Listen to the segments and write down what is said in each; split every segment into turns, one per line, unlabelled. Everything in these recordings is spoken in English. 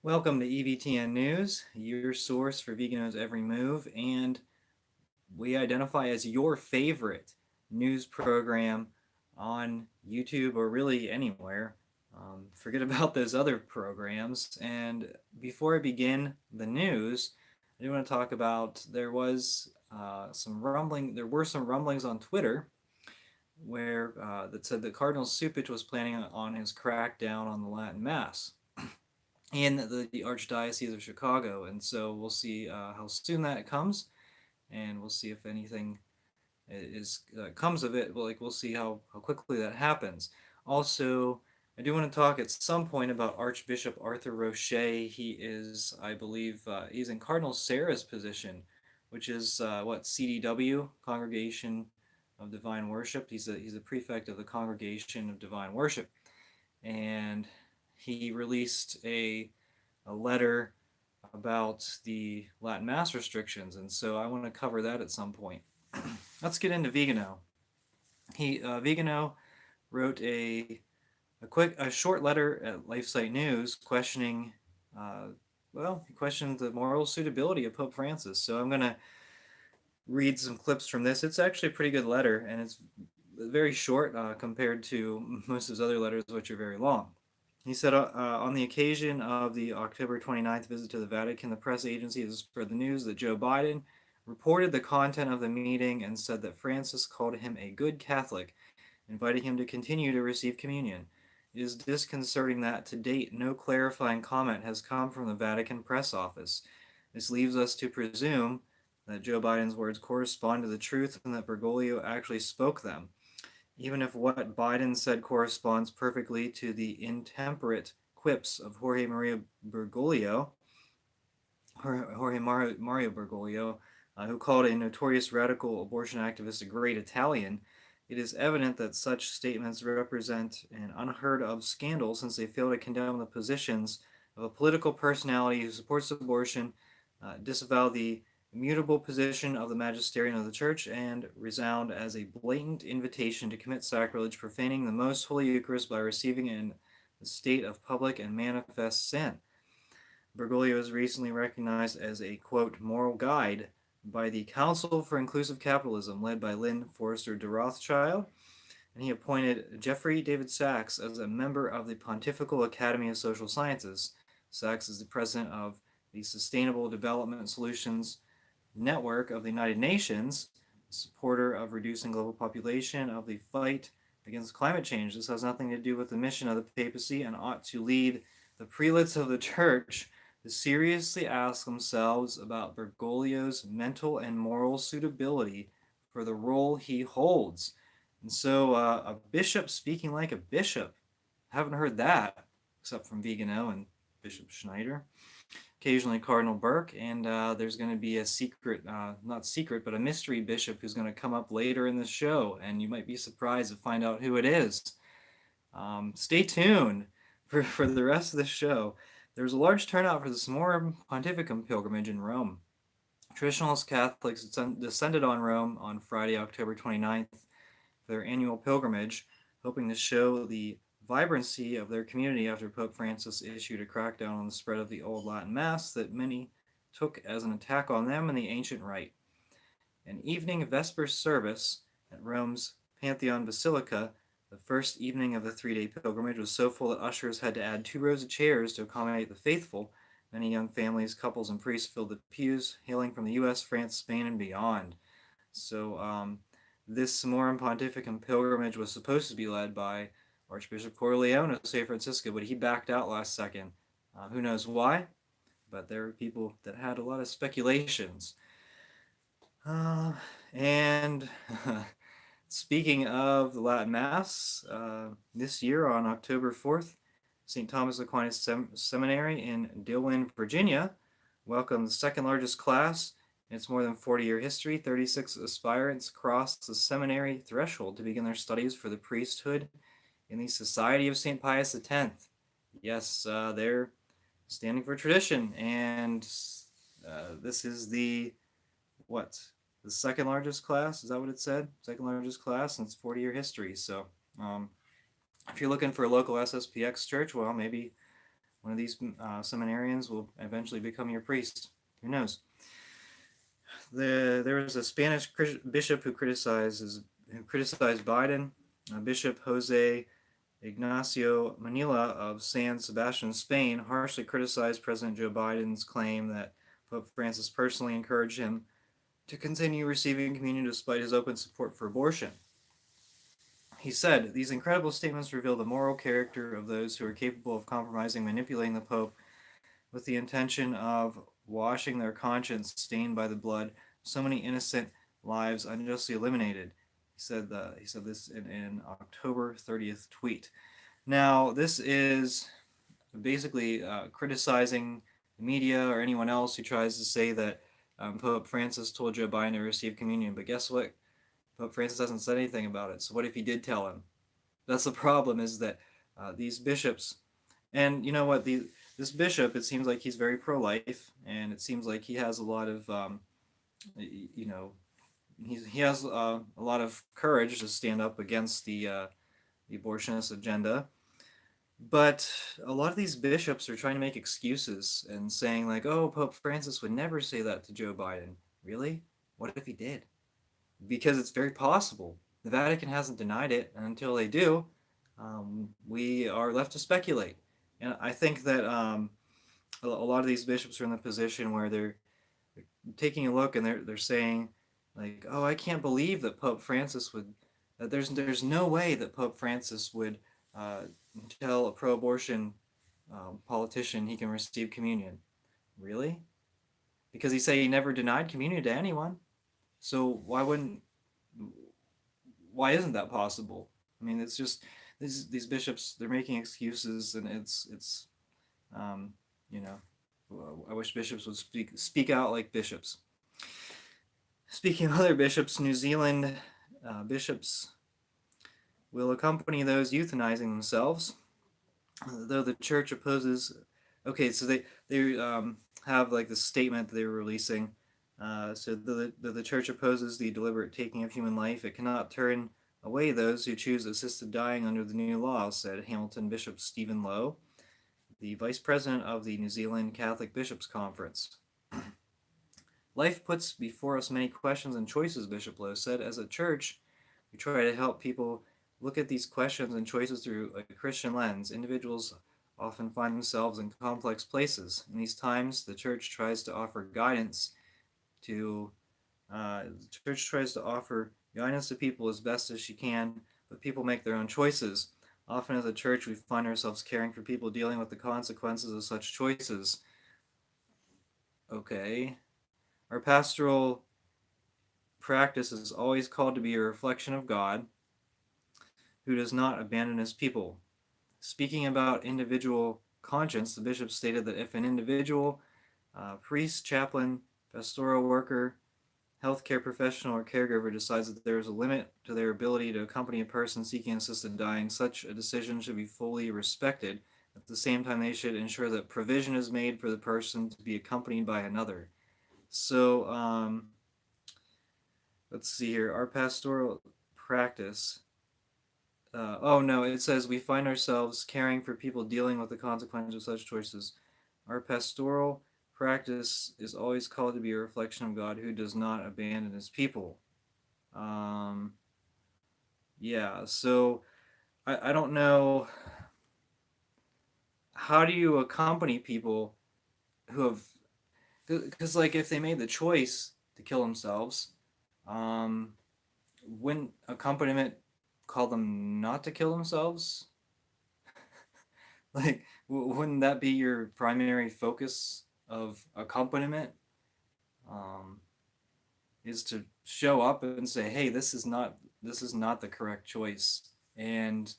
Welcome to EVTN News, your source for Vigano's every move, and we identify as your favorite news program on YouTube or really anywhere. Forget about those other programs. And before I begin the news, I do want to talk about there were some rumblings on Twitter where that said that Cardinal Supich was planning on his crackdown on the Latin Mass in the Archdiocese of Chicago. And so we'll see how soon that comes, and we'll see if anything is comes of it. We'll see how quickly that happens. Also, I do want to talk at some point about Archbishop Arthur Roche. He is, I believe, he's in Cardinal Sarah's position, which is what CDW, Congregation of Divine Worship. He's a prefect of the Congregation of Divine Worship, and he released a letter about the Latin Mass restrictions, and so I want to cover that at some point. Let's get into Vigano. Vigano wrote a short letter at LifeSite News questioning, he questioned the moral suitability of Pope Francis. So I'm going to read some clips from this. It's actually a pretty good letter, and it's very short compared to most of his other letters, which are very long. He said, on the occasion of the October 29th visit to the Vatican, the press agency has spread the news that Joe Biden reported the content of the meeting and said that Francis called him a good Catholic, inviting him to continue to receive communion. It is disconcerting that, to date, no clarifying comment has come from the Vatican press office. This leaves us to presume that Joe Biden's words correspond to the truth and that Bergoglio actually spoke them. Even if what Biden said corresponds perfectly to the intemperate quips of Jorge Mario Bergoglio, who called a notorious radical abortion activist a great Italian, it is evident that such statements represent an unheard of scandal, since they fail to condemn the positions of a political personality who supports abortion, disavow the immutable position of the magisterium of the Church, and resound as a blatant invitation to commit sacrilege, profaning the most holy Eucharist by receiving in the state of public and manifest sin. Bergoglio is recently recognized as a, quote, moral guide by the Council for Inclusive Capitalism, led by Lynn Forrester de Rothschild, and he appointed Jeffrey David Sachs as a member of the Pontifical Academy of Social Sciences. Sachs is the president of the Sustainable Development Solutions Network of the United Nations, supporter of reducing global population, of the fight against climate change. This has nothing to do with the mission of the papacy and ought to lead the prelates of the Church to seriously ask themselves about Bergoglio's mental and moral suitability for the role he holds. And so, a bishop speaking like a bishop. Haven't heard that, except from Vigano and Bishop Schneider. Occasionally Cardinal Burke, and there's going to be a secret, not secret, but a mystery bishop who's going to come up later in the show, and you might be surprised to find out who it is. Stay tuned for the rest of the show. There was a large turnout for the Summorum Pontificum pilgrimage in Rome. Traditionalist Catholics descended on Rome on Friday, October 29th, for their annual pilgrimage, hoping to show the vibrancy of their community after Pope Francis issued a crackdown on the spread of the Old Latin Mass that many took as an attack on them and the ancient rite. An evening Vesper service at Rome's Pantheon Basilica, the first evening of the three-day pilgrimage, was so full that ushers had to add 2 rows of chairs to accommodate the faithful. Many young families, couples, and priests filled the pews, hailing from the U.S., France, Spain, and beyond. So this Summorum Pontificum pilgrimage was supposed to be led by Archbishop Corleone of San Francisco, but he backed out last second. Who knows why? But there were people that had a lot of speculations. And speaking of the Latin Mass, this year on October 4th, St. Thomas Aquinas Seminary in Dillwyn, Virginia, welcomed the second largest class in its more than 40-year history. 36 aspirants crossed the seminary threshold to begin their studies for the priesthood in the Society of St. Pius X. Yes, they're standing for tradition, and this is the second largest class? Is that what it said? Second largest class in its 40-year history. So if you're looking for a local SSPX church, well, maybe one of these seminarians will eventually become your priest. Who knows? There was a Spanish bishop who criticized Biden. Bishop Jose Ignacio Manila of San Sebastian, Spain, harshly criticized President Joe Biden's claim that Pope Francis personally encouraged him to continue receiving communion despite his open support for abortion. He said, "These incredible statements reveal the moral character of those who are capable of compromising, manipulating the Pope with the intention of washing their conscience stained by the blood of so many innocent lives unjustly eliminated." He said this in an October 30th tweet. Now, this is basically criticizing the media or anyone else who tries to say that Pope Francis told Joe Biden to receive communion. But guess what? Pope Francis hasn't said anything about it. So what if he did tell him? That's the problem, is that these bishops, and you know what, this bishop, it seems like he's very pro-life, and it seems like he has a lot of, you know, he has a lot of courage to stand up against the abortionist agenda. But a lot of these bishops are trying to make excuses and saying like, "Oh, Pope Francis would never say that to Joe Biden." Really? What if he did? Because it's very possible. The Vatican hasn't denied it, and until they do, we are left to speculate. And I think that a lot of these bishops are in the position where they're taking a look and they're saying like, "Oh, I can't believe that Pope Francis would. There's no way that Pope Francis would uh, tell a pro-abortion politician he can receive communion." Really? Because he said he never denied communion to anyone. So why isn't that possible? I mean, it's just these bishops, they're making excuses, and it's um, you know, I wish bishops would speak out like bishops. Speaking of other bishops, New Zealand bishops will accompany those euthanizing themselves, though the church opposes. Okay, so they have like the statement that they were releasing. So the church opposes the deliberate taking of human life. It cannot turn away those who choose assisted dying under the new law, said Hamilton Bishop Stephen Lowe, the vice president of the New Zealand Catholic Bishops' Conference. "Life puts before us many questions and choices," Bishop Lowe said. "As a church, we try to help people look at these questions and choices through a Christian lens. Individuals often find themselves in complex places. In these times, the church tries to offer guidance to people as best as she can, but people make their own choices. Often as a church, we find ourselves caring for people dealing with the consequences of such choices." Okay. "Our pastoral practice is always called to be a reflection of God, who does not abandon his people." Speaking about individual conscience, the bishop stated that if an individual, priest, chaplain, pastoral worker, healthcare professional, or caregiver decides that there is a limit to their ability to accompany a person seeking assisted dying, such a decision should be fully respected. At the same time, they should ensure that provision is made for the person to be accompanied by another. So, let's see here. Our pastoral practice. Oh no, it says we find ourselves caring for people dealing with the consequences of such choices. Our pastoral practice is always called to be a reflection of God, who does not abandon his people. Yeah, so I don't know. How do you accompany people who have, because like if they made the choice to kill themselves, um, wouldn't accompaniment call them not to kill themselves? Like, wouldn't that be your primary focus of accompaniment? Um, is to show up and say, "Hey, this is not the correct choice," and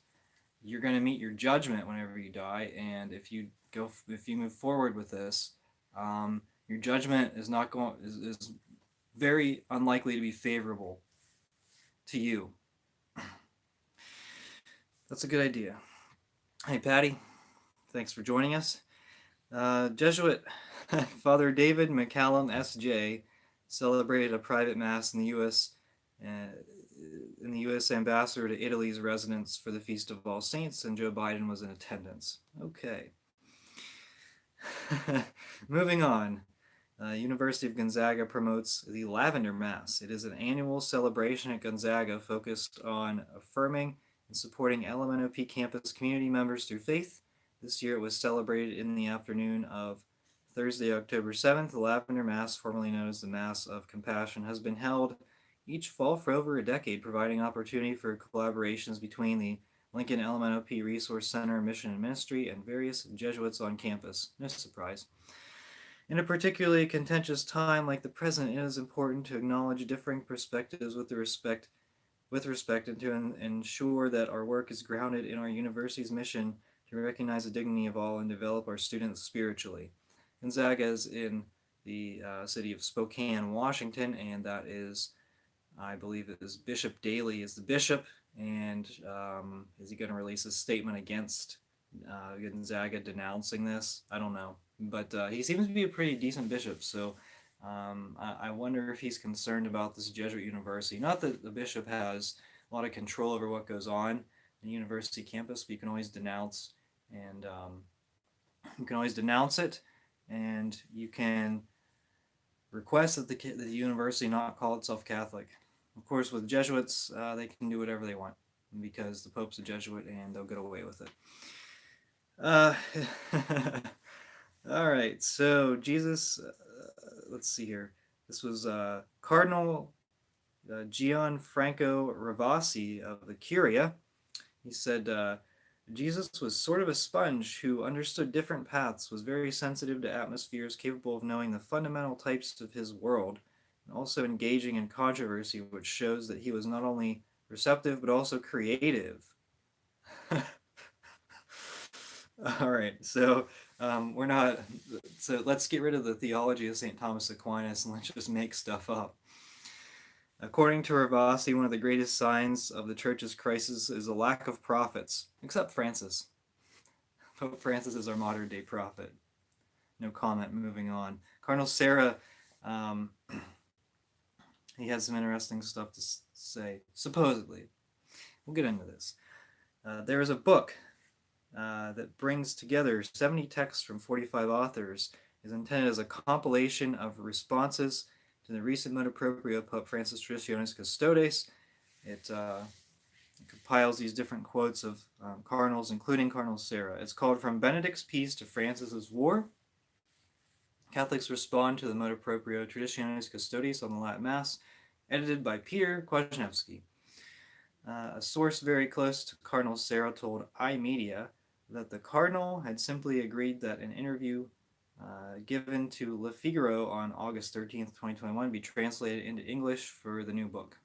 you're going to meet your judgment whenever you die. And if you move forward with this, your judgment is not going is very unlikely to be favorable to you. That's a good idea. Hey, Patty, thanks for joining us. Jesuit Father David McCallum, S.J., celebrated a private mass in the U.S. ambassador to Italy's residence for the Feast of All Saints, and Joe Biden was in attendance. Okay. Moving on. University of Gonzaga promotes the Lavender Mass. It is an annual celebration at Gonzaga focused on affirming and supporting LMNOP campus community members through faith. This year it was celebrated in the afternoon of Thursday, October 7th. The Lavender Mass, formerly known as the Mass of Compassion, has been held each fall for over a decade, providing opportunity for collaborations between the Lincoln LMNOP Resource Center, Mission and Ministry, and various Jesuits on campus. No surprise. In a particularly contentious time like the present, it is important to acknowledge differing perspectives with respect and to ensure that our work is grounded in our university's mission to recognize the dignity of all and develop our students spiritually. Gonzaga is in the city of Spokane, Washington, and that is, I believe it is Bishop Daley is the bishop, and is he going to release a statement against Gonzaga denouncing this? I don't know, but he seems to be a pretty decent bishop, so I wonder if he's concerned about this Jesuit university. Not that the bishop has a lot of control over what goes on in the university campus, but you can always denounce and it, and you can request that the university not call itself Catholic. Of course, with Jesuits, they can do whatever they want because the Pope's a Jesuit and they'll get away with it. All right, so Jesus, let's see here. This was Cardinal Gianfranco Ravasi of the Curia. He said, Jesus was sort of a sponge who understood different paths, was very sensitive to atmospheres, capable of knowing the fundamental types of his world, and also engaging in controversy, which shows that he was not only receptive but also creative. All right, so we're not. So let's get rid of the theology of St. Thomas Aquinas and let's just make stuff up. According to Ravasi, one of the greatest signs of the church's crisis is a lack of prophets, except Francis. Pope Francis is our modern day prophet. No comment, moving on. Cardinal Sarah, he has some interesting stuff to say, supposedly. We'll get into this. There is a book that brings together 70 texts from 45 authors, is intended as a compilation of responses to the recent motu proprio of Pope Francis Traditionis Custodes. It compiles these different quotes of cardinals, including Cardinal Sarah. It's called From Benedict's Peace to Francis's War. Catholics Respond to the Motu Proprio Traditionis Custodes on the Latin Mass, edited by Peter Kwasniewski. A source very close to Cardinal Sarah told iMedia that the Cardinal had simply agreed that an interview given to Le Figaro on August 13th, 2021 be translated into English for the new book.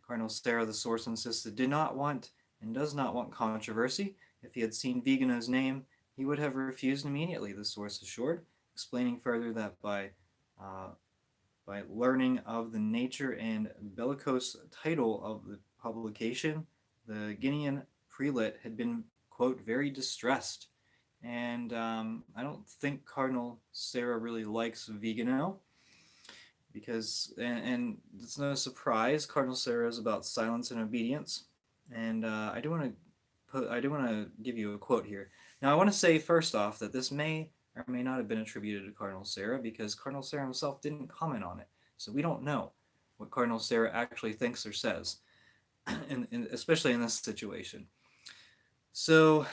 Cardinal Sarah, the source insisted, did not want and does not want controversy. If he had seen Vigano's name, he would have refused immediately, the source assured, explaining further that by learning of the nature and bellicose title of the publication, the Guinean prelate had been, quote, very distressed. And I don't think Cardinal Sarah really likes Vigano because, and it's no surprise, Cardinal Sarah is about silence and obedience. And I do want to give you a quote here. Now, I want to say first off that this may or may not have been attributed to Cardinal Sarah because Cardinal Sarah himself didn't comment on it. So we don't know what Cardinal Sarah actually thinks or says, especially in this situation. So,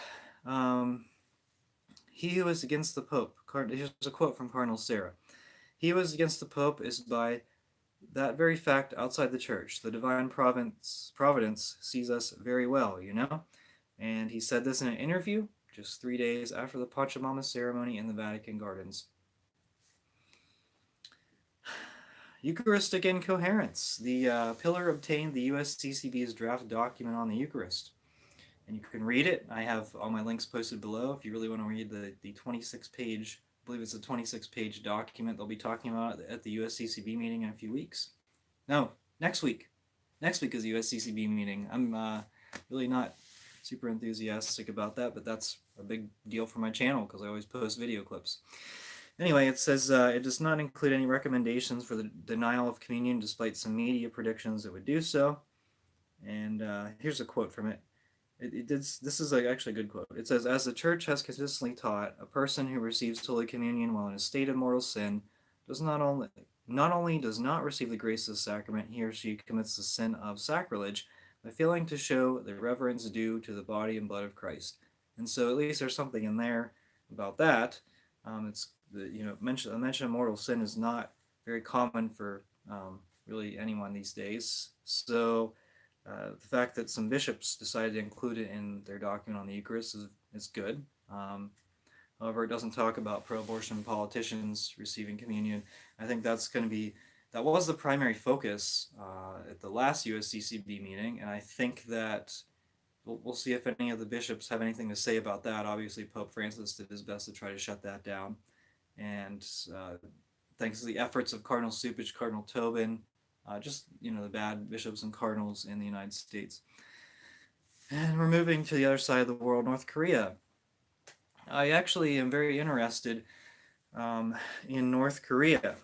he who is against the Pope, here's a quote from Cardinal Sarah. He who is against the Pope is by that very fact outside the church. The divine providence sees us very well, you know? And he said this in an interview just 3 days after the Pachamama ceremony in the Vatican Gardens. Eucharistic incoherence. The pillar obtained the USCCB's draft document on the Eucharist. And you can read it. I have all my links posted below if you really want to read the 26-page, I believe it's a 26-page document they'll be talking about at the USCCB meeting in a few weeks. No, next week. Next week is the USCCB meeting. I'm really not super enthusiastic about that, but that's a big deal for my channel because I always post video clips. Anyway, it says it does not include any recommendations for the denial of communion despite some media predictions that would do so. And here's a quote from it. This is actually a good quote. It says, "As the Church has consistently taught, a person who receives Holy Communion while in a state of mortal sin does not only does not receive the grace of the sacrament, he or she commits the sin of sacrilege by failing to show the reverence due to the body and blood of Christ." And so, at least there's something in there about that. It's the mention of mortal sin is not very common for really anyone these days. So the fact that some bishops decided to include it in their document on the Eucharist is good. However, it doesn't talk about pro-abortion politicians receiving communion. I think that was the primary focus at the last USCCB meeting, and I think that we'll see if any of the bishops have anything to say about that. Obviously, Pope Francis did his best to try to shut that down, and thanks to the efforts of Cardinal Supich, Cardinal Tobin, just the bad bishops and cardinals in the United States. And we're moving to the other side of the world, North Korea. I actually am very interested in North Korea,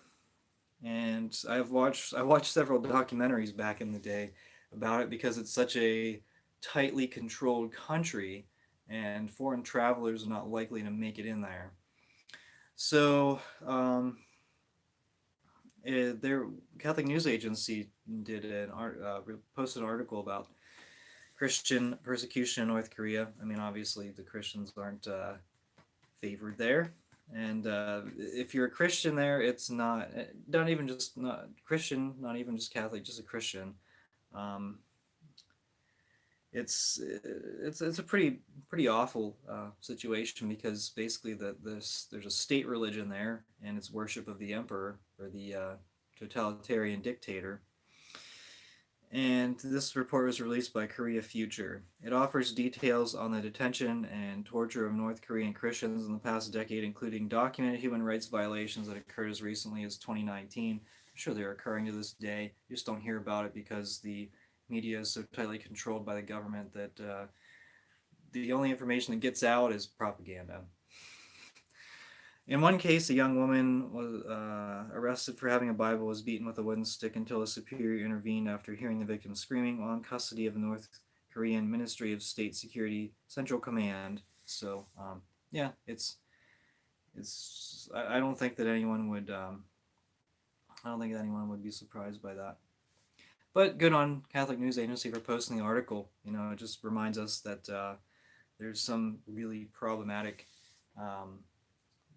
and I watched several documentaries back in the day about it because it's such a tightly controlled country, and foreign travelers are not likely to make it in there. So their Catholic news agency posted an article about Christian persecution in North Korea. I mean, obviously the Christians aren't favored there, and if you're a Christian there, it's not even just not Christian, not even just Catholic, just a Christian. Um, it's a pretty awful situation because basically there's a state religion there, and it's worship of the emperor or the totalitarian dictator. And this report was released by Korea Future. It offers details on the detention and torture of North Korean Christians in the past decade, including documented human rights violations that occurred as recently as 2019. I'm sure they're occurring to this day. You just don't hear about it because the media is so tightly controlled by the government that the only information that gets out is propaganda. In one case, a young woman was arrested for having a Bible, was beaten with a wooden stick until a superior intervened after hearing the victim screaming, while in custody of the North Korean Ministry of State Security Central Command. So, yeah, it's. I don't think that anyone would. I don't think anyone would be surprised by that. But good on Catholic News Agency for posting the article. It just reminds us that there's some really problematic.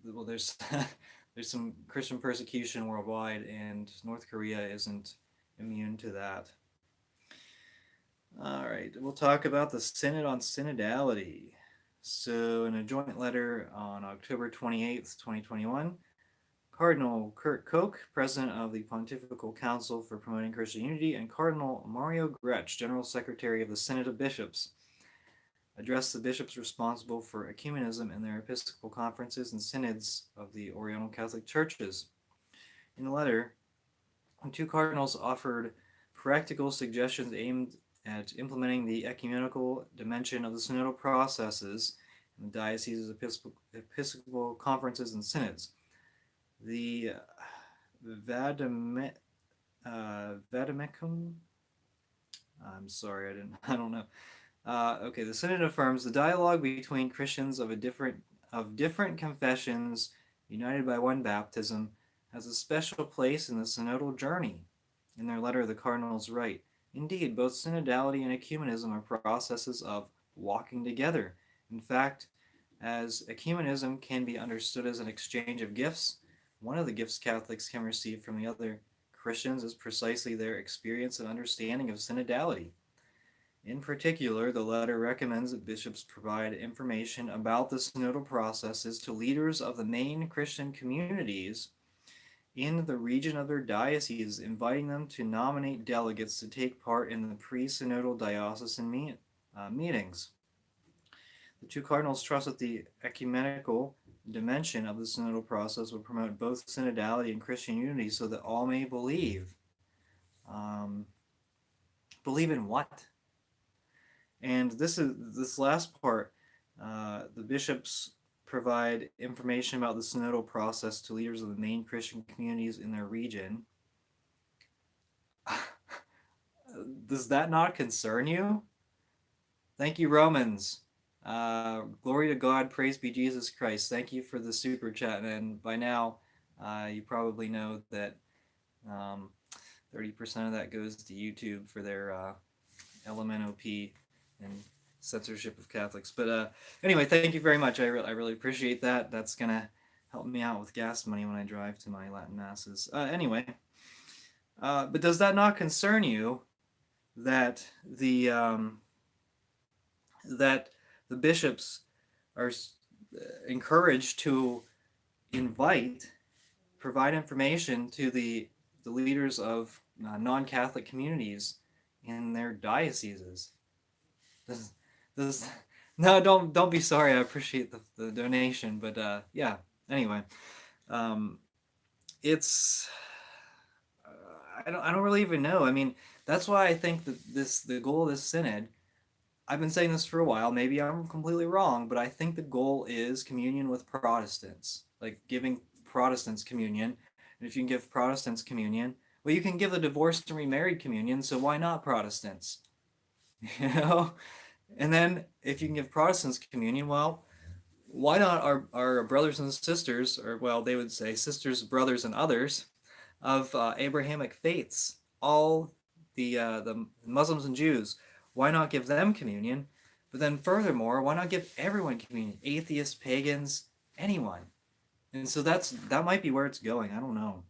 Well, there's there's some Christian persecution worldwide, and North Korea isn't immune to that. All right, we'll talk about the Synod on Synodality. So, in a joint letter on October 28th, 2021, Cardinal Kurt Koch, President of the Pontifical Council for Promoting Christian Unity, and Cardinal Mario Gretsch, General Secretary of the Synod of Bishops, addressed the bishops responsible for ecumenism in their episcopal conferences and synods of the Oriental Catholic Churches. In the letter, the two cardinals offered practical suggestions aimed at implementing the ecumenical dimension of the synodal processes in the dioceses, episcopal conferences, and synods. The Vademecum. I'm sorry, I don't know. Okay, the Synod affirms the dialogue between Christians of different confessions, united by one baptism, has a special place in the synodal journey. In their letter, the cardinals write, "Indeed, both synodality and ecumenism are processes of walking together. In fact, as ecumenism can be understood as an exchange of gifts, one of the gifts Catholics can receive from the other Christians is precisely their experience and understanding of synodality. In particular, the letter recommends that bishops provide information about the synodal processes to leaders of the main Christian communities in the region of their diocese, inviting them to nominate delegates to take part in the pre-synodal diocesan meetings. The two cardinals trust that the ecumenical dimension of the synodal process will promote both synodality and Christian unity so that all may believe." Believe in what? And this last part, the bishops provide information about the synodal process to leaders of the main Christian communities in their region. Does that not concern you? Thank you, Romans. Glory to God, praise be Jesus Christ. Thank you for the super chat. And by now, you probably know that 30% of that goes to YouTube for their LMNOP and censorship of Catholics. But anyway, thank you very much. I really appreciate that. That's going to help me out with gas money when I drive to my Latin masses. Anyway, but does that not concern you that that the bishops are encouraged to invite, provide information to the leaders of non-Catholic communities in their dioceses? This, this, no, don't be sorry. I appreciate the donation, but yeah. Anyway, um, it's I don't really even know. I mean, that's why I think that the goal of this synod. I've been saying this for a while. Maybe I'm completely wrong, but I think the goal is communion with Protestants, like giving Protestants communion. And if you can give Protestants communion, well, you can give the divorced and remarried communion. So why not Protestants? You know. And then if you can give Protestants communion, well, why not our brothers and sisters, or well, they would say sisters, brothers, and others of Abrahamic faiths, all the Muslims and Jews. Why not give them communion? But then furthermore, why not give everyone communion? Atheists, pagans, anyone. And so that might be where it's going. I don't know.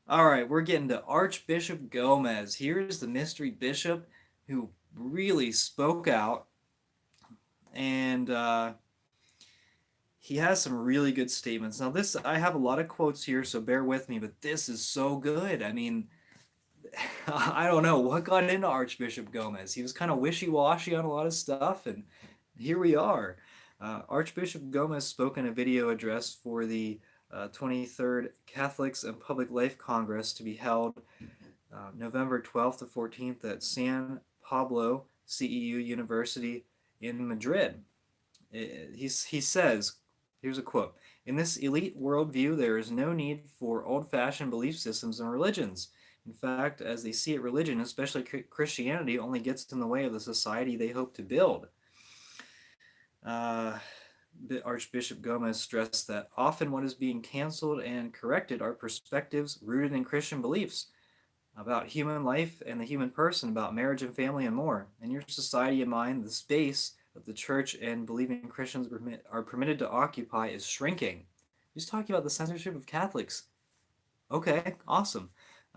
All right, we're getting to Archbishop Gomez. Here's the mystery bishop who really spoke out, and he has some really good statements. Now, this I have a lot of quotes here, so bear with me, but this is so good. I mean, I don't know what got into Archbishop Gomez. He was kind of wishy-washy on a lot of stuff, and here we are. Archbishop Gomez spoke in a video address for the 23rd Catholics and Public Life Congress to be held November 12th to 14th at San Pablo CEU University in Madrid. He says, here's a quote: "In this elite worldview, there is no need for old-fashioned belief systems and religions. In fact, as they see it, religion, especially Christianity, only gets in the way of the society they hope to build." Archbishop Gomez stressed that often what is being canceled and corrected are perspectives rooted in Christian beliefs about human life and the human person, about marriage and family and more. In your society and mine, the space that the church and believing Christians are permitted to occupy is shrinking. He's talking about the censorship of Catholics. Okay, awesome.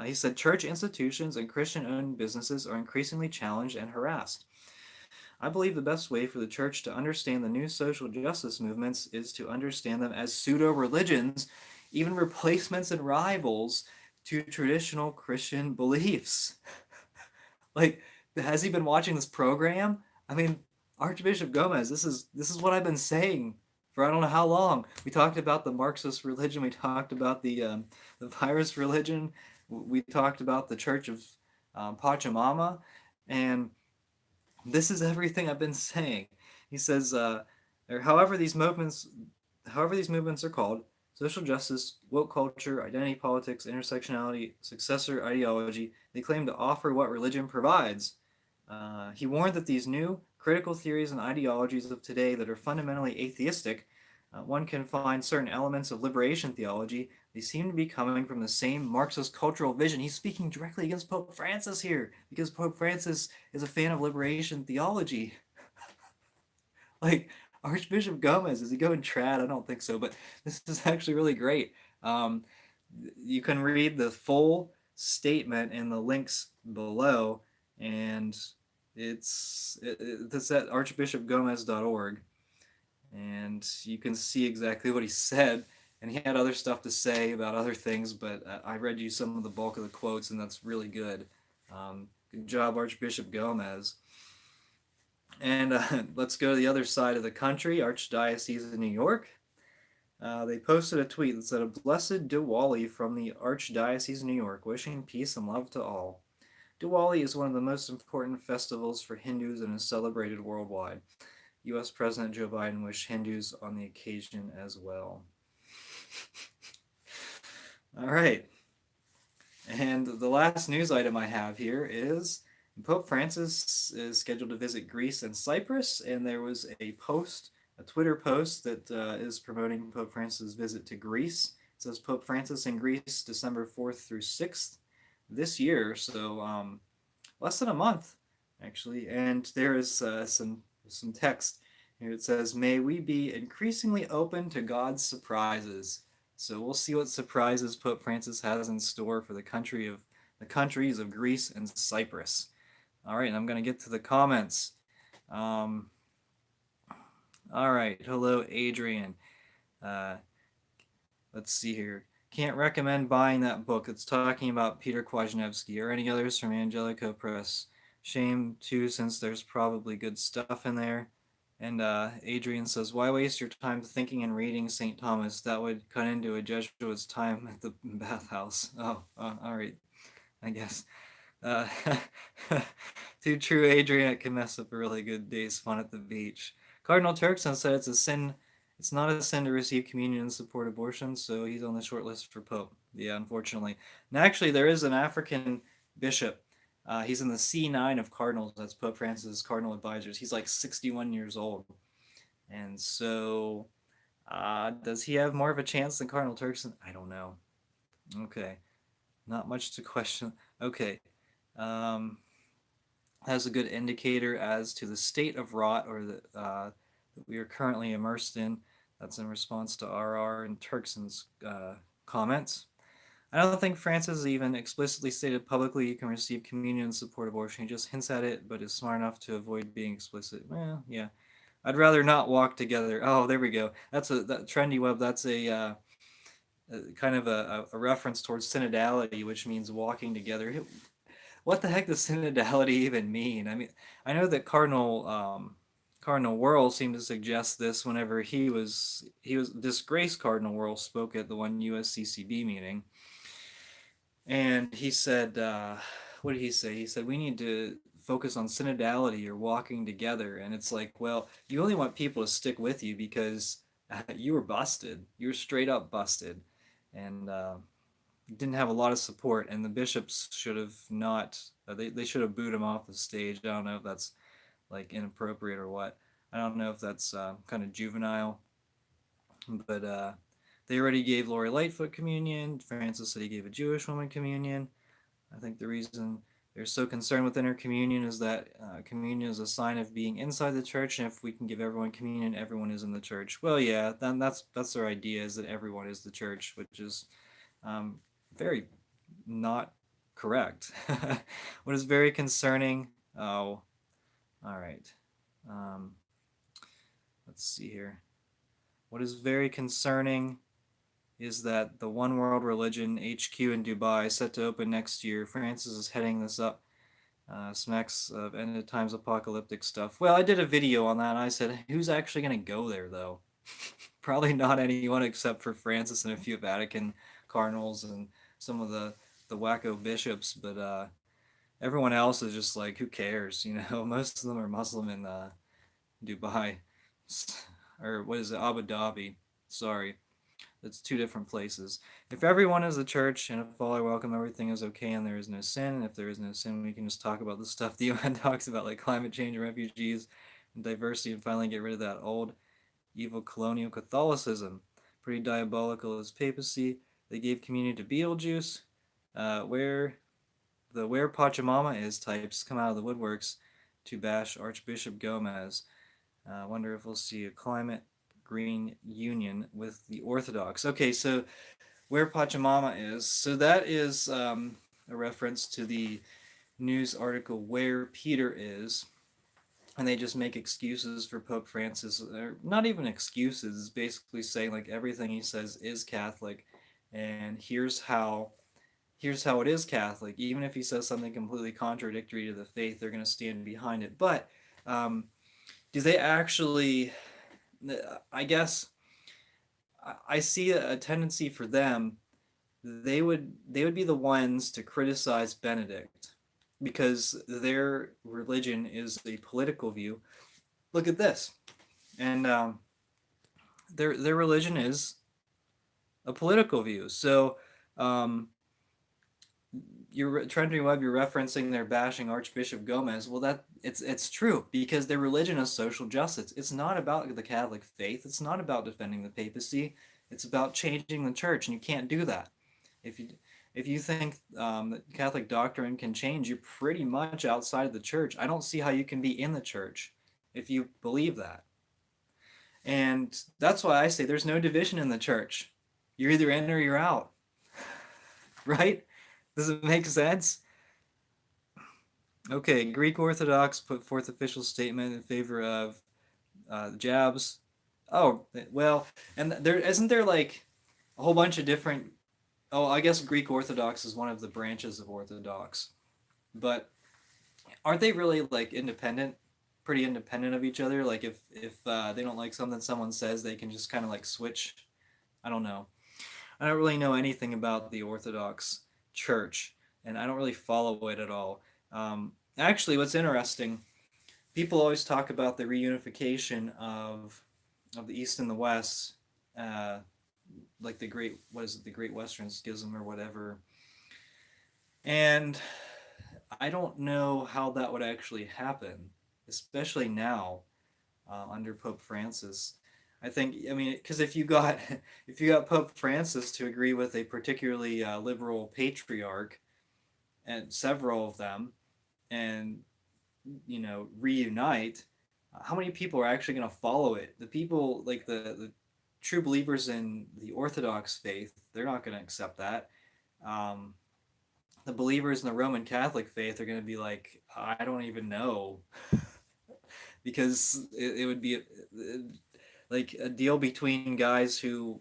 He said church institutions and Christian-owned businesses are increasingly challenged and harassed. I believe the best way for the church to understand the new social justice movements is to understand them as pseudo-religions, even replacements and rivals to traditional Christian beliefs. Like, has he been watching this program? I mean, Archbishop Gomez, this is what I've been saying for I don't know how long. We talked about the Marxist religion. We talked about the virus religion. We talked about the Church of Pachamama, and this is everything I've been saying. He says, however these movements are called, social justice, woke culture, identity politics, intersectionality, successor ideology, they claim to offer what religion provides. He warned that these new critical theories and ideologies of today that are fundamentally atheistic, one can find certain elements of liberation theology. They seem to be coming from the same Marxist cultural vision. He's speaking directly against Pope Francis here, because Pope Francis is a fan of liberation theology. Like, Archbishop Gomez, is he going trad? I don't think so, but this is actually really great. You can read the full statement in the links below, and it's at archbishopgomez.org, and you can see exactly what he said. And he had other stuff to say about other things, but I read you some of the bulk of the quotes, and that's really good. Good job, Archbishop Gomez. And let's go to the other side of the country, Archdiocese of New York. They posted a tweet that said, "A blessed Diwali from the Archdiocese of New York, wishing peace and love to all." Diwali is one of the most important festivals for Hindus and is celebrated worldwide. U.S. President Joe Biden wished Hindus on the occasion as well. All right. And the last news item I have here is Pope Francis is scheduled to visit Greece and Cyprus, and there was a Twitter post that is promoting Pope Francis' visit to Greece. It says Pope Francis in Greece, December 4th through 6th this year, so less than a month, actually. And there is some text here. It says, "May we be increasingly open to God's surprises." So we'll see what surprises Pope Francis has in store for the countries of Greece and Cyprus. All right, and I'm going to get to the comments. Um, all right, hello, Adrian. Uh, let's see here. Can't recommend buying that book. It's talking about Peter Kwasniewski or any others from Angelico Press. Shame, too, since there's probably good stuff in there. And Adrian says, why waste your time thinking and reading St. Thomas? That would cut into a Jesuit's time at the bathhouse. Oh, all right, I guess. Uh, Too true, Adrian. It can mess up a really good day's fun at the beach. Cardinal Turkson said it's a sin. It's not a sin to receive communion and support abortion, so he's on the short list for Pope. Yeah, unfortunately. And actually, there is an African bishop. He's in the C9 of cardinals. That's Pope Francis' cardinal advisors. He's like 61 years old. And so, does he have more of a chance than Cardinal Turkson? I don't know. Okay. Not much to question. Okay. Um, has a good indicator as to the state of rot or that we are currently immersed in. That's in response to RR and Turkson's comments. I don't think Francis even explicitly stated publicly you can receive communion and support abortion. He just hints at it, but is smart enough to avoid being explicit. Well, yeah. I'd rather not walk together. Oh, there we go. That's that trendy web. That's a kind of a reference towards synodality, which means walking together. What the heck does synodality even mean? I mean, I know that Cardinal Wuerl seemed to suggest this whenever he was disgraced. Cardinal Wuerl spoke at the one USCCB meeting, and he said, what did he say? He said we need to focus on synodality or walking together, and it's like, well, you only want people to stick with you because you were busted. You were straight up busted, and didn't have a lot of support, and the bishops should have not. They should have booed him off the stage. I don't know if that's like inappropriate or what. I don't know if that's kind of juvenile, but they already gave Lori Lightfoot communion. Francis said he gave a Jewish woman communion. I think the reason they're so concerned with intercommunion is that communion is a sign of being inside the church, and if we can give everyone communion, everyone is in the church. Well, yeah, then that's their idea, is that everyone is the church, which is um, very not correct. What is very concerning? Oh, all right. Um, let's see here. What is very concerning is that the One World Religion HQ in Dubai, set to open next year. Francis is heading this up. Smacks of end of times apocalyptic stuff. Well, I did a video on that, and I said, who's actually going to go there, though? Probably not anyone except for Francis and a few Vatican cardinals and some of the wacko bishops, but everyone else is just like, who cares? You know, most of them are Muslim in Dubai, or what is it, Abu Dhabi? Sorry, it's two different places. If everyone is the church and if all are welcome, everything is okay, and there is no sin. And if there is no sin, we can just talk about the stuff the UN talks about, like climate change and refugees and diversity, and finally get rid of that old evil colonial Catholicism. Pretty diabolical is papacy. They gave communion to Beetlejuice, where Pachamama is types come out of the woodworks to bash Archbishop Gomez. Wonder if we'll see a climate green union with the Orthodox. Okay, so where Pachamama is. So that is a reference to the news article Where Peter Is. And they just make excuses for Pope Francis. Or not even excuses. It's basically saying like everything he says is Catholic, and here's how it is Catholic. Even if he says something completely contradictory to the faith, they're going to stand behind it. But um, do they actually? I guess I see a tendency for them. They would be the ones to criticize Benedict because their religion is a political view. Look at this, and their religion is a political view. So um, you're Trending Web, you're referencing their bashing Archbishop Gomez. Well, it's true, because their religion is social justice. It's not about the Catholic faith. It's not about defending the papacy. It's about changing the church, and you can't do that. If you if you think that Catholic doctrine can change, you're pretty much outside of the church. I don't see how you can be in the church if you believe that. And that's why I say there's no division in the church. You're either in or you're out, right? Does it make sense? Okay, Greek Orthodox put forth official statement in favor of jabs. Oh, well, and there isn't there like a whole bunch of different. Oh, I guess Greek Orthodox is one of the branches of Orthodox, but aren't they really like independent, pretty independent of each other? Like if they don't like something someone says, they can just kind of like switch. I don't know. I don't really know anything about the Orthodox Church, and I don't really follow it at all. Actually, what's interesting, people always talk about the reunification of the East and the West, uh, like the great what is it, the Great Western Schism or whatever. And I don't know how that would actually happen, especially now under Pope Francis. I mean, because if you got if you got Pope Francis to agree with a particularly liberal patriarch, and several of them, and reunite, how many people are actually going to follow it? The people like the true believers in the Orthodox faith, they're not going to accept that. Um, the believers in the Roman Catholic faith are going to be like, I don't even know, because it would be like a deal between guys who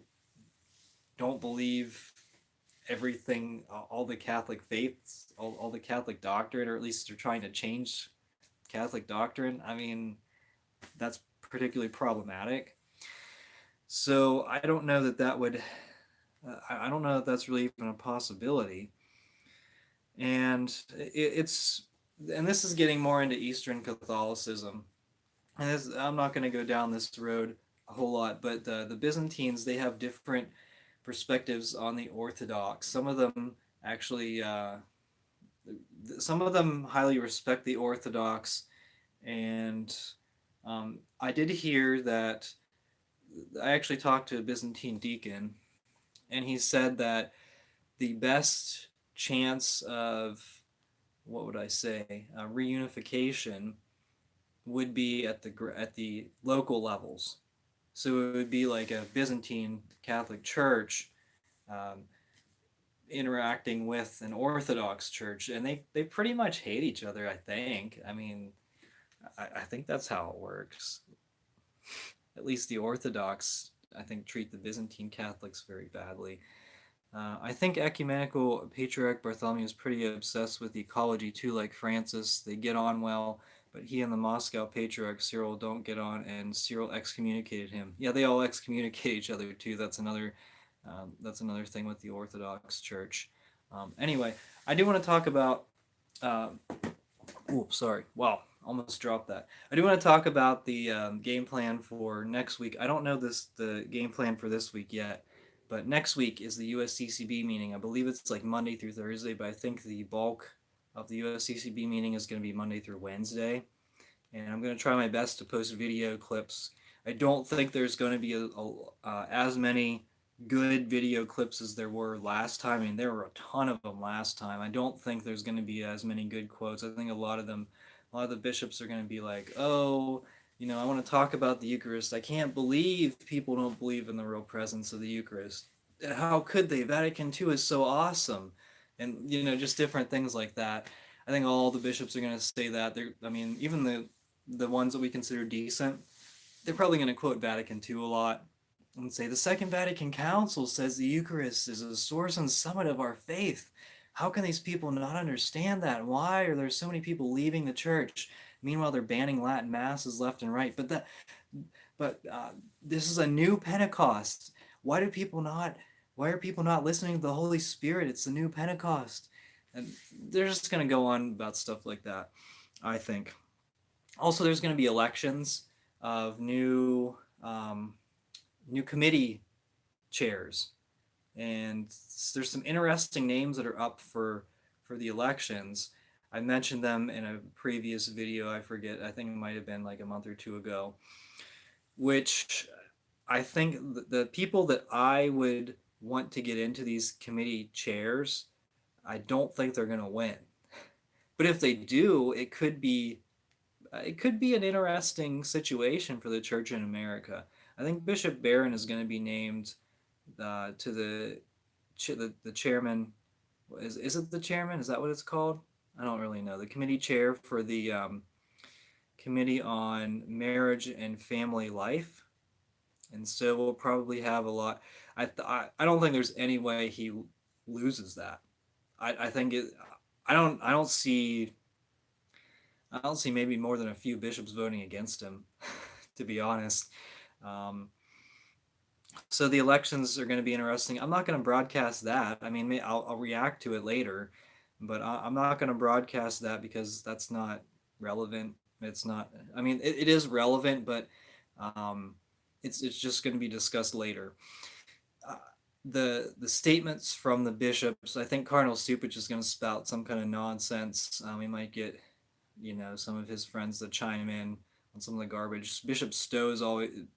don't believe everything, all the Catholic faiths, all the Catholic doctrine, or at least they're trying to change Catholic doctrine. I mean, that's particularly problematic. So I don't know that that would, I don't know that that's really even a possibility. And and this is getting more into Eastern Catholicism. And I'm not going to go down this road a whole lot, but the Byzantines, they have different perspectives on the Orthodox. Some of them actually, some of them highly respect the Orthodox, and I did hear that I actually talked to a Byzantine deacon, and he said that the best chance of, what would I say, reunification would be at the local levels. So it would be like a Byzantine Catholic Church um, interacting with an Orthodox Church, and they pretty much hate each other. I think. I mean, I think that's how it works. At least the Orthodox, I think, treat the Byzantine Catholics very badly. I think Ecumenical Patriarch Bartholomew is pretty obsessed with ecology too, like Francis. They get on well, but he and the Moscow Patriarch Cyril don't get on, and Cyril excommunicated him. Yeah, they all excommunicate each other too. That's another thing with the Orthodox Church. Anyway, I do want to talk about. Uh, Oops, sorry. Wow, almost dropped that. I do want to talk about the game plan for next week. I don't know the game plan for this week yet, but next week is the USCCB meeting. I believe it's like Monday through Thursday, but I think the bulk of the USCCB meeting is going to be Monday through Wednesday. And I'm going to try my best to post video clips. I don't think there's going to be as many good video clips as there were last time. I mean, there were a ton of them last time. I don't think there's going to be as many good quotes. I think a lot of the bishops are going to be like, oh, I want to talk about the Eucharist. I can't believe people don't believe in the real presence of the Eucharist. How could they? Vatican II is so awesome. And, just different things like that. I think all the bishops are going to say that. I mean, even the ones that we consider decent, they're probably going to quote Vatican II a lot and say the Second Vatican Council says the Eucharist is a source and summit of our faith. How can these people not understand that? Why are there so many people leaving the church? Meanwhile, they're banning Latin masses left and right. But this is a new Pentecost. Why do people not? Why are people not listening to the Holy Spirit? It's the new Pentecost, and they're just going to go on about stuff like that, I think. Also, there's going to be elections of new committee chairs, and there's some interesting names that are up for for the elections. I mentioned them in a previous video. I forget. I think it might have been like a month or two ago, which I think the people that I would want to get into these committee chairs, I don't think they're going to win. But if they do, it could be an interesting situation for the church in America. I think Bishop Barron is going to be named to the chairman. Is it the chairman? Is that what it's called? I don't really know. The committee chair for the Committee on Marriage and Family Life, and so we'll probably have a lot. I don't think there's any way he loses that. I think it. I don't see. I don't see maybe more than a few bishops voting against him, to be honest. Um, so the elections are going to be interesting. I'm not going to broadcast that. I mean, I'll react to it later, but I'm not going to broadcast that because that's not relevant. It's not. I mean, it is relevant, but um, it's just going to be discussed later. Uh, the statements from the bishops. I think Cardinal Stupich is going to spout some kind of nonsense. We might get some of his friends to chime in on some of the garbage. Bishop Stowe and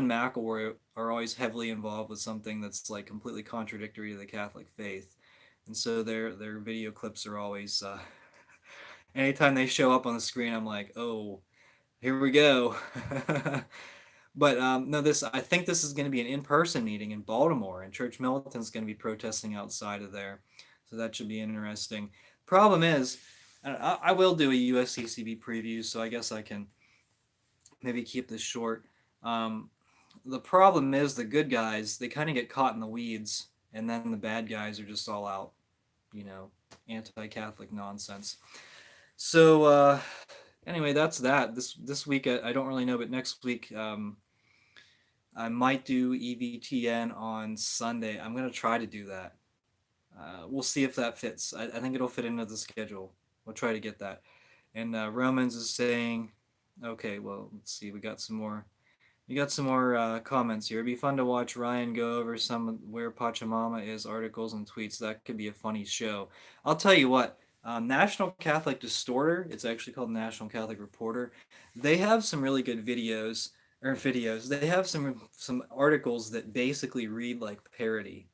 McElroy are always heavily involved with something that's like completely contradictory to the Catholic faith, and so their video clips are always. Anytime they show up on the screen, I'm like, oh, here we go. But no, I think this is going to be an in-person meeting in Baltimore, and Church Militant's going to be protesting outside of there, so that should be interesting. Problem is, I will do a USCCB preview, so I guess I can maybe keep this short. The problem is the good guys, they kind of get caught in the weeds, and then the bad guys are just all out, anti-Catholic nonsense. So anyway, that's that. This week I don't really know, but next week I might do EVTN on Sunday. I'm gonna try to do that. We'll see if that fits. I think it'll fit into the schedule. We'll try to get that. And Romans is saying, okay, well, let's see. We got some more. You got some more comments here. It'd be fun to watch Ryan go over some where Pachamama is articles and tweets. That could be a funny show. I'll tell you what. National Catholic Distorter. It's actually called National Catholic Reporter. They have some really good videos. They have some articles that basically read like parody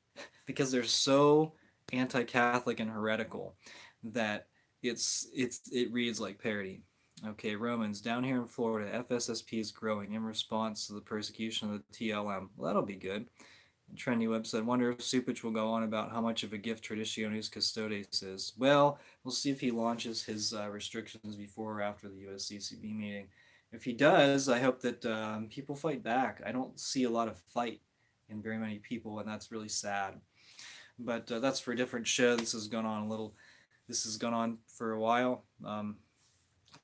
because they're so anti-Catholic and heretical that it reads like parody. Okay, Romans, down here in Florida, FSSP is growing in response to the persecution of the TLM. Well, that'll be good. Trendy website. Wonder if Supich will go on about how much of a gift Traditionis Custodes is. Well, we'll see if he launches his restrictions before or after the USCCB meeting. If he does, I hope that people fight back. I don't see a lot of fight in very many people, and that's really sad. But that's for a different show. This has gone on for a while.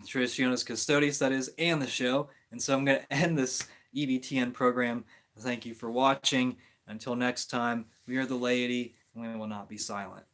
Traditionis Custodes, that is, and the show. And so I'm going to end this EVTN program. Thank you for watching. Until next time, we are the laity, and we will not be silent.